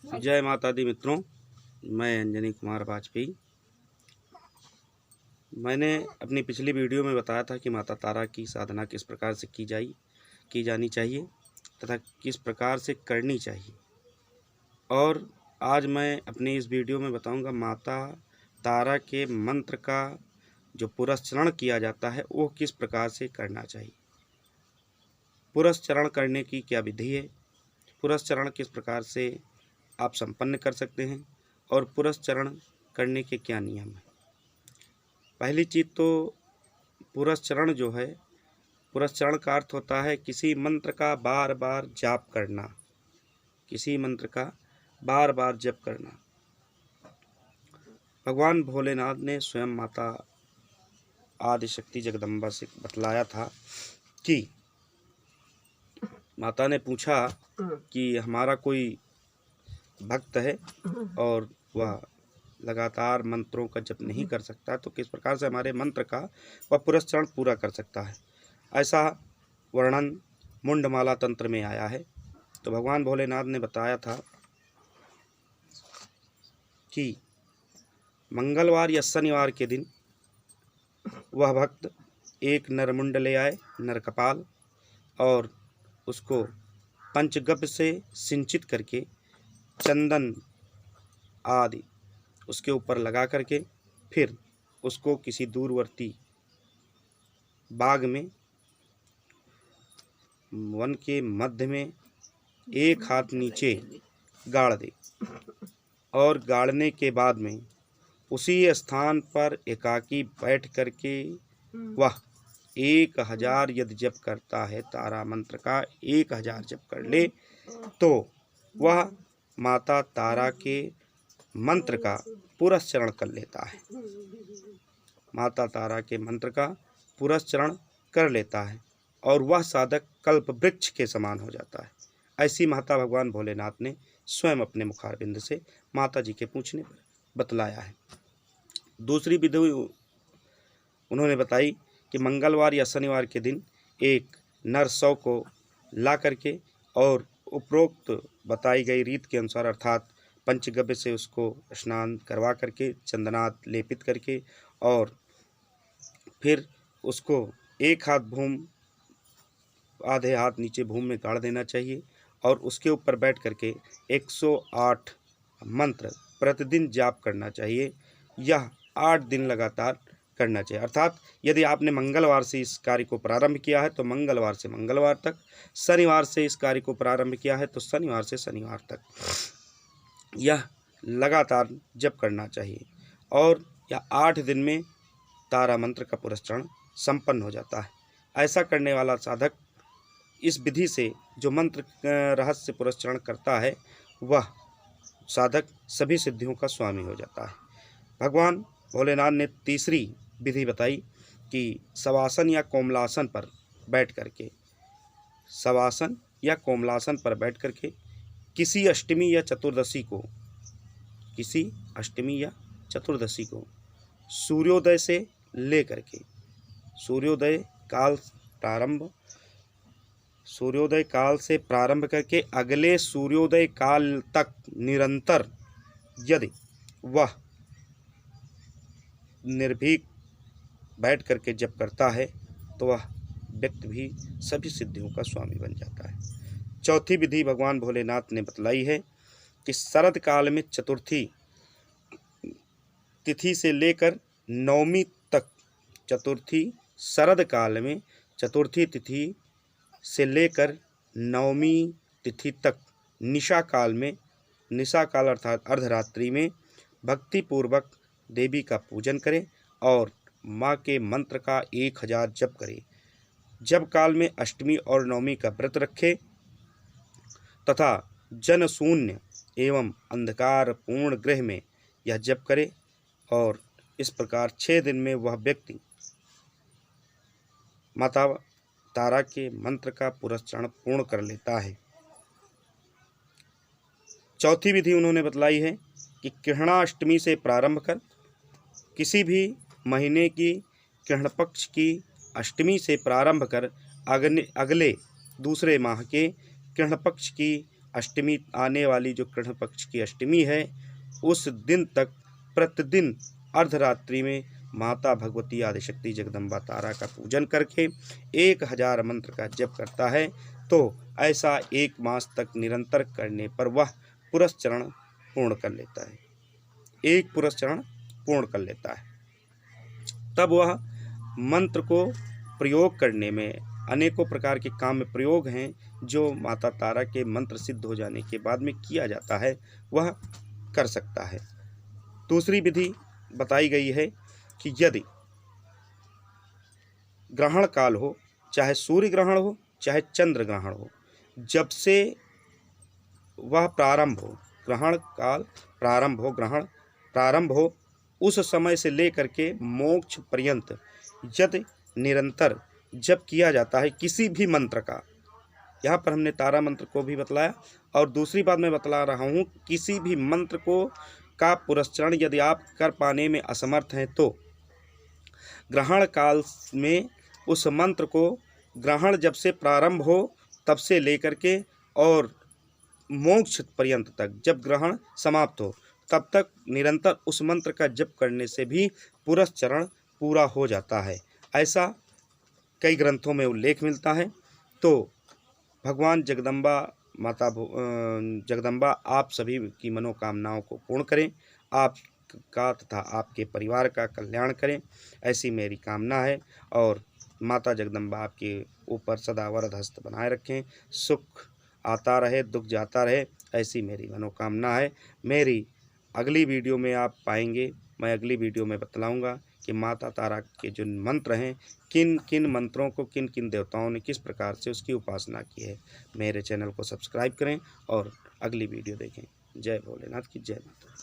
जय माता दी मित्रों, मैं अंजनी कुमार वाजपेयी। मैंने अपनी पिछली वीडियो में बताया था कि माता तारा की साधना किस प्रकार से की जानी चाहिए तथा किस प्रकार से करनी चाहिए। और आज मैं अपनी इस वीडियो में बताऊंगा माता तारा के मंत्र का जो पुरस्चरण किया जाता है वो किस प्रकार से करना चाहिए। पुरस्चरण करने की क्या विधि है, पुरस्चरण किस प्रकार से आप संपन्न कर सकते हैं और पुरस्चरण करने के क्या नियम हैं। पहली चीज़ तो पुरस्चरण जो है, पुरस्चरण का अर्थ होता है किसी मंत्र का बार बार जाप करना, किसी मंत्र का बार बार जप करना। भगवान भोलेनाथ ने स्वयं माता आदिशक्ति जगदम्बा से बतलाया था कि माता ने पूछा कि हमारा कोई भक्त है और वह लगातार मंत्रों का जप नहीं कर सकता, तो किस प्रकार से हमारे मंत्र का वह पुरस्चरण पूरा कर सकता है। ऐसा वर्णन मुंडमाला तंत्र में आया है। तो भगवान भोलेनाथ ने बताया था कि मंगलवार या शनिवार के दिन वह भक्त एक नरमुंड ले आए, नर कपाल, और उसको पंचगव्य से सिंचित करके चंदन आदि उसके ऊपर लगा करके फिर उसको किसी दूरवर्ती बाग में वन के मध्य में एक हाथ नीचे गाड़ दे, और गाड़ने के बाद में उसी स्थान पर एकाकी बैठ करके वह 1000 यदि जप करता है, तारा मंत्र का 1000 जप कर ले, तो वह माता तारा के मंत्र का पुरस्चरण कर लेता है। माता तारा के मंत्र का पुरस्चरण कर लेता है और वह साधक कल्प वृक्ष के समान हो जाता है। ऐसी माता भगवान भोलेनाथ ने स्वयं अपने मुखारबिंद से माता जी के पूछने पर बतलाया है। दूसरी विधि उन्होंने बताई कि मंगलवार या शनिवार के दिन एक नर शव को ला करके और उपरोक्त बताई गई रीत के अनुसार अर्थात पंचगव्य से उसको स्नान करवा करके चंदनात लेपित करके और फिर उसको एक हाथ भूमि आधे हाथ नीचे भूमि में गाड़ देना चाहिए और उसके ऊपर बैठ करके 108 मंत्र प्रतिदिन जाप करना चाहिए। यह 8 दिन लगातार करना चाहिए। अर्थात यदि आपने मंगलवार से इस कार्य को प्रारंभ किया है तो मंगलवार से मंगलवार तक, शनिवार से इस कार्य को प्रारंभ किया है तो शनिवार से शनिवार तक यह लगातार जप करना चाहिए और यह 8 दिन में तारा मंत्र का पुरस्चरण संपन्न हो जाता है। ऐसा करने वाला साधक इस विधि से जो मंत्र रहस्य पुरस्चरण करता है वह साधक सभी सिद्धियों का स्वामी हो जाता है। भगवान भोलेनाथ ने तीसरी विधि बताई कि शवासन या कोमलासन पर बैठ करके, शवासन या कोमलासन पर बैठ करके किसी अष्टमी या चतुर्दशी को सूर्योदय से ले करके सूर्योदय काल से प्रारंभ करके अगले सूर्योदय काल तक निरंतर यदि वह निर्भीक बैठ करके जप करता है तो वह व्यक्ति भी सभी सिद्धियों का स्वामी बन जाता है। चौथी विधि भगवान भोलेनाथ ने बतलाई है कि शरद काल में चतुर्थी तिथि से लेकर नवमी तक, शरद काल में चतुर्थी तिथि से लेकर नवमी तिथि तक निशा काल अर्थात अर्धरात्रि में भक्ति पूर्वक देवी का पूजन करें और माँ के मंत्र का 1000 जप करें। जप काल में अष्टमी और नवमी का व्रत रखें तथा जन शून्य एवं अंधकार पूर्ण गृह में यह जप करे और इस प्रकार 6 दिन में वह व्यक्ति माता तारा के मंत्र का पुरस्चरण पूर्ण कर लेता है। चौथी विधि उन्होंने बतलाई है कि कृष्णाष्टमी से प्रारंभ कर किसी भी महीने की कृष्ण पक्ष की अष्टमी से प्रारंभ कर अगले दूसरे माह के कृष्ण पक्ष की अष्टमी आने वाली जो कृष्ण पक्ष की अष्टमी है उस दिन तक प्रतिदिन अर्धरात्रि में माता भगवती आदिशक्ति जगदम्बा तारा का पूजन करके 1000 मंत्र का जप करता है तो ऐसा 1 मास तक निरंतर करने पर वह पुरस्चरण पूर्ण कर लेता है। 1 पुरस्चरण पूर्ण कर लेता है। तब वह मंत्र को प्रयोग करने में अनेकों प्रकार के काम में प्रयोग हैं जो माता तारा के मंत्र सिद्ध हो जाने के बाद में किया जाता है, वह कर सकता है। दूसरी विधि बताई गई है कि यदि ग्रहण काल हो, चाहे सूर्य ग्रहण हो चाहे चंद्र ग्रहण हो, जब से वह प्रारंभ हो, ग्रहण काल प्रारंभ हो, ग्रहण प्रारंभ हो, उस समय से लेकर के मोक्ष पर्यंत यदि निरंतर जप किया जाता है किसी भी मंत्र का, यहाँ पर हमने तारा मंत्र को भी बतलाया और दूसरी बात मैं बतला रहा हूँ, किसी भी मंत्र को का पुरस्चरण यदि आप कर पाने में असमर्थ हैं तो ग्रहण काल में उस मंत्र को ग्रहण जब से प्रारंभ हो तब से लेकर के और मोक्ष पर्यंत तक, जब ग्रहण समाप्त हो तब तक निरंतर उस मंत्र का जप करने से भी पुरस्चरण पूरा हो जाता है। ऐसा कई ग्रंथों में उल्लेख मिलता है। तो भगवान जगदम्बा माता जगदम्बा आप सभी की मनोकामनाओं को पूर्ण करें, आपका तथा आपके परिवार का कल्याण करें, ऐसी मेरी कामना है। और माता जगदम्बा आपके ऊपर सदा वरद हस्त बनाए रखें, सुख आता रहे दुख जाता रहे, ऐसी मेरी मनोकामना है। मेरी अगली वीडियो में आप पाएंगे, मैं अगली वीडियो में बतलाऊंगा कि माता तारा के जो मंत्र हैं, किन किन मंत्रों को किन किन देवताओं ने किस प्रकार से उसकी उपासना की है। मेरे चैनल को सब्सक्राइब करें और अगली वीडियो देखें। जय भोलेनाथ की जय माता।